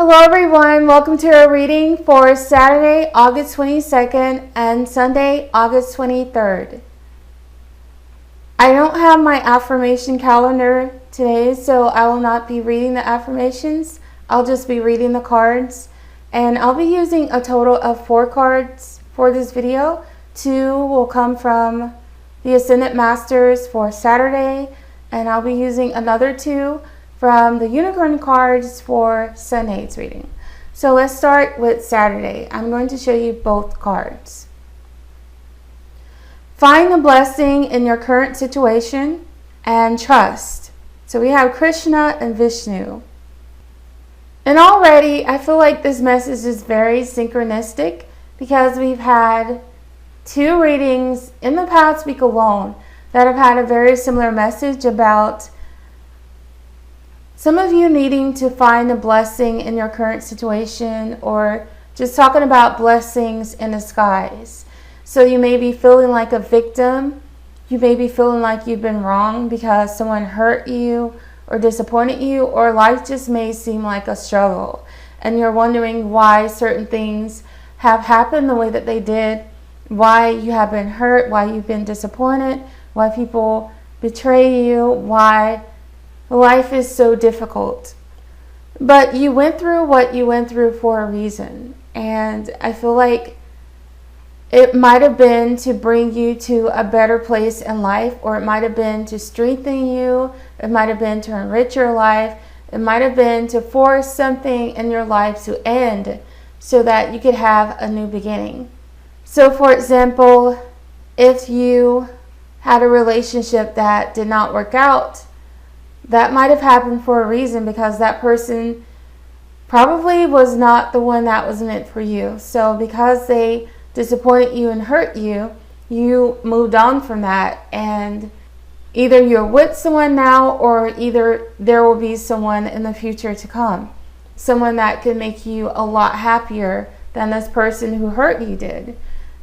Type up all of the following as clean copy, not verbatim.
Hello everyone, welcome to our reading for Saturday, August 22nd and Sunday, August 23rd. I don't have my affirmation calendar today, so I will not be reading the affirmations. I'll just be reading the cards, and I'll be using a total of 4 cards for this video. 2 will come from the Ascendant Masters for Saturday, and I'll be using another 2 from the Unicorn cards for Sunday's reading. So let's start with Saturday. I'm going to show you both cards. Find the blessing in your current situation and trust. So we have Krishna and Vishnu. And already I feel like this message is very synchronistic because we've had 2 readings in the past week alone that have had a very similar message about some of you needing to find a blessing in your current situation, or just talking about blessings in disguise. So you may be feeling like a victim. You may be feeling like you've been wrong because someone hurt you or disappointed you, or life just may seem like a struggle. And you're wondering why certain things have happened the way that they did, why you have been hurt, why you've been disappointed, why people betray you, why life is so difficult. But you went through what you went through for a reason. And I feel like it might have been to bring you to a better place in life, or it might have been to strengthen you. It might have been to enrich your life. It might have been to force something in your life to end so that you could have a new beginning. So for example, if you had a relationship that did not work out, that might have happened for a reason, because that person probably was not the one that was meant for you. So because they disappointed you and hurt you, you moved on from that, and either you're with someone now, or either there will be someone in the future to come. Someone that could make you a lot happier than this person who hurt you did.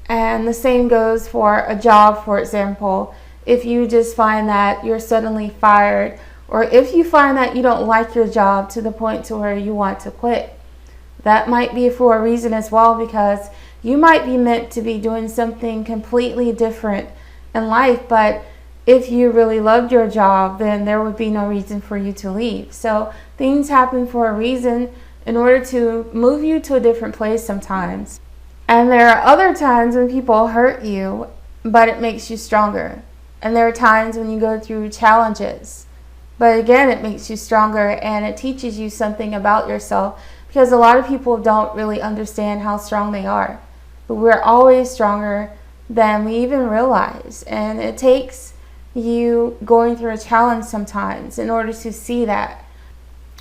And the same goes for a job, for example. If you just find that you're suddenly fired, or if you find that you don't like your job to the point to where you want to quit, that might be for a reason as well, because you might be meant to be doing something completely different in life. But if you really loved your job, then there would be no reason for you to leave. So things happen for a reason in order to move you to a different place sometimes. And there are other times when people hurt you, but it makes you stronger. And there are times when you go through challenges, but again, it makes you stronger, and it teaches you something about yourself, because a lot of people don't really understand how strong they are. But we're always stronger than we even realize. And it takes you going through a challenge sometimes in order to see that.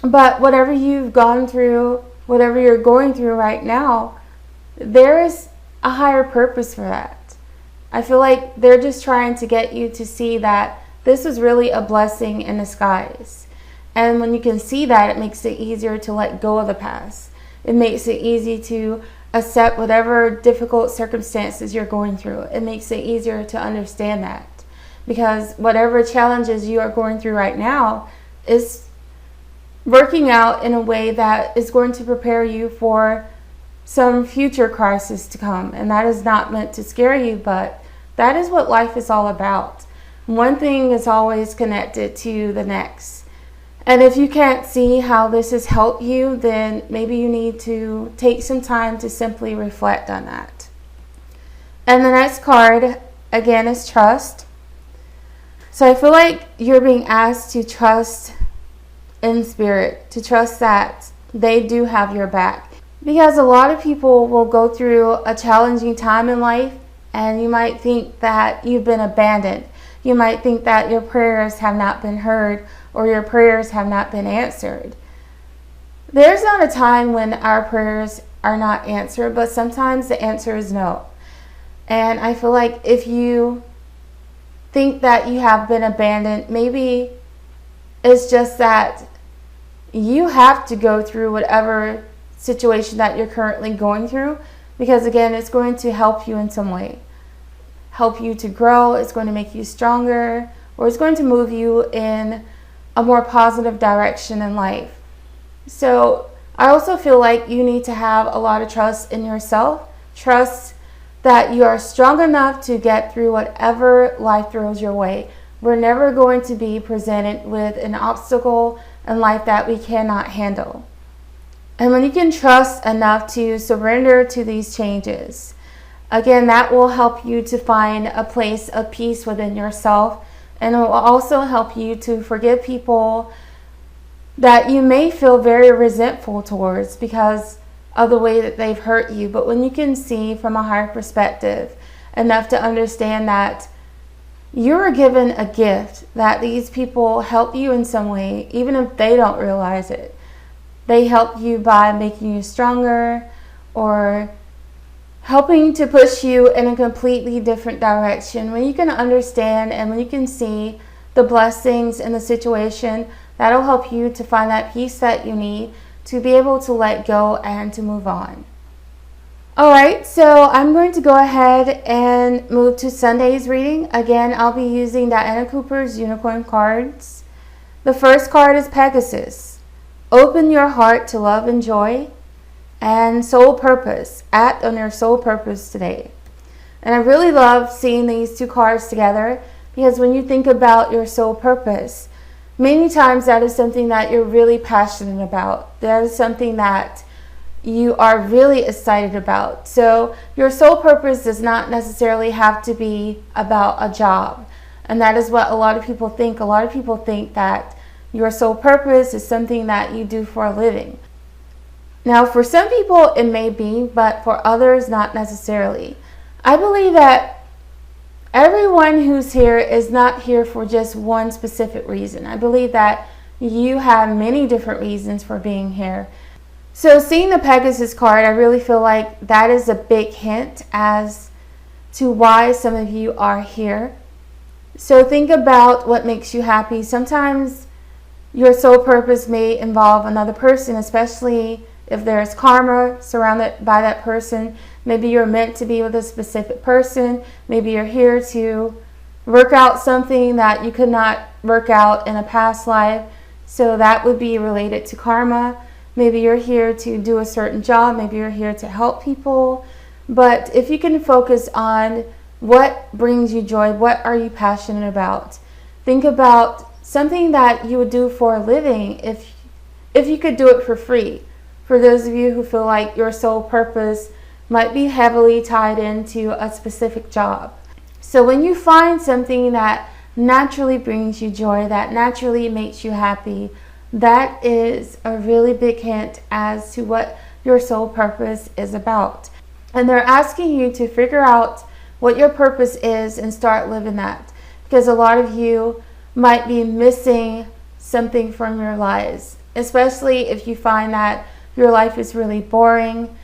But whatever you've gone through, whatever you're going through right now, there is a higher purpose for that. I feel like they're just trying to get you to see that this is really a blessing in disguise. And when you can see that, it makes it easier to let go of the past. It makes it easy to accept whatever difficult circumstances you're going through. It makes it easier to understand that. Because whatever challenges you are going through right now is working out in a way that is going to prepare you for some future crisis to come. And that is not meant to scare you, but that is what life is all about. One thing is always connected to the next. And if you can't see how this has helped you, then maybe you need to take some time to simply reflect on that. And the next card, again, is trust. So I feel like you're being asked to trust in spirit, to trust that they do have your back. Because a lot of people will go through a challenging time in life, and you might think that you've been abandoned. You might think that your prayers have not been heard, or your prayers have not been answered. There's not a time when our prayers are not answered, but sometimes the answer is no. And I feel like if you think that you have been abandoned, maybe it's just that you have to go through whatever situation that you're currently going through, because again, it's going to help you in some way. Help you to grow, it's going to make you stronger, or it's going to move you in a more positive direction in life. So I also feel like you need to have a lot of trust in yourself. Trust that you are strong enough to get through whatever life throws your way. We're never going to be presented with an obstacle in life that we cannot handle. And when you can trust enough to surrender to these changes, again, that will help you to find a place of peace within yourself. And it will also help you to forgive people that you may feel very resentful towards because of the way that they've hurt you. But when you can see from a higher perspective enough to understand that you are given a gift, that these people help you in some way, even if they don't realize it. They help you by making you stronger or helping to push you in a completely different direction. When you can understand and when you can see the blessings in the situation, that'll help you to find that peace that you need to be able to let go and to move on. Alright, so I'm going to go ahead and move to Sunday's reading. Again, I'll be using Diana Cooper's Unicorn cards. The first card is Pegasus. Open your heart to love and joy. And soul purpose. Act on your soul purpose today. And I really love seeing these two cards together because when you think about your soul purpose, many times that is something that you're really passionate about. That is something that you are really excited about. So your soul purpose does not necessarily have to be about a job. And that is what a lot of people think. A lot of people think that your soul purpose is something that you do for a living. Now, for some people it may be, but for others not necessarily. I believe that everyone who's here is not here for just one specific reason. I believe that you have many different reasons for being here. So seeing the Pegasus card, I really feel like that is a big hint as to why some of you are here. So think about what makes you happy. Sometimes your soul purpose may involve another person, especially if there's karma surrounded by that person. Maybe you're meant to be with a specific person. Maybe you're here to work out something that you could not work out in a past life. So that would be related to karma. Maybe you're here to do a certain job. Maybe you're here to help people. But if you can focus on what brings you joy, what are you passionate about? Think about something that you would do for a living if you could do it for free. For those of you who feel like your soul purpose might be heavily tied into a specific job. So when you find something that naturally brings you joy, that naturally makes you happy, that is a really big hint as to what your soul purpose is about. And they're asking you to figure out what your purpose is and start living that. Because a lot of you might be missing something from your lives, especially if you find that your life is really boring,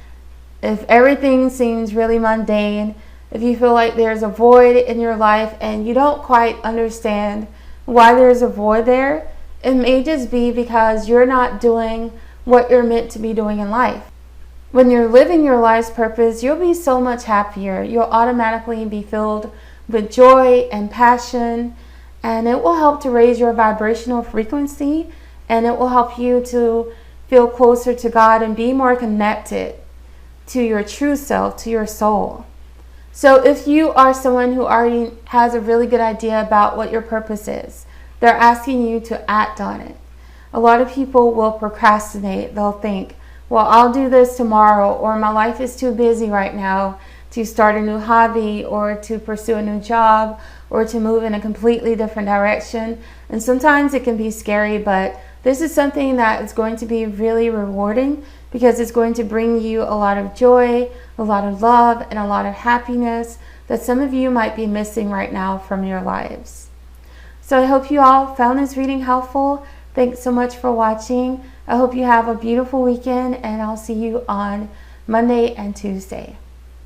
if everything seems really mundane, if you feel like there's a void in your life and you don't quite understand why there's a void there. It may just be because you're not doing what you're meant to be doing in life. When you're living your life's purpose, you'll be so much happier. You'll automatically be filled with joy and passion, and it will help to raise your vibrational frequency, and it will help you to feel closer to God and be more connected to your true self, to your soul. So if you are someone who already has a really good idea about what your purpose is, they're asking you to act on it. A lot of people will procrastinate. They'll think, well, I'll do this tomorrow, or my life is too busy right now to start a new hobby or to pursue a new job or to move in a completely different direction. And sometimes it can be scary, but this is something that is going to be really rewarding because it's going to bring you a lot of joy, a lot of love, and a lot of happiness that some of you might be missing right now from your lives. So I hope you all found this reading helpful. Thanks so much for watching. I hope you have a beautiful weekend, and I'll see you on Monday and Tuesday.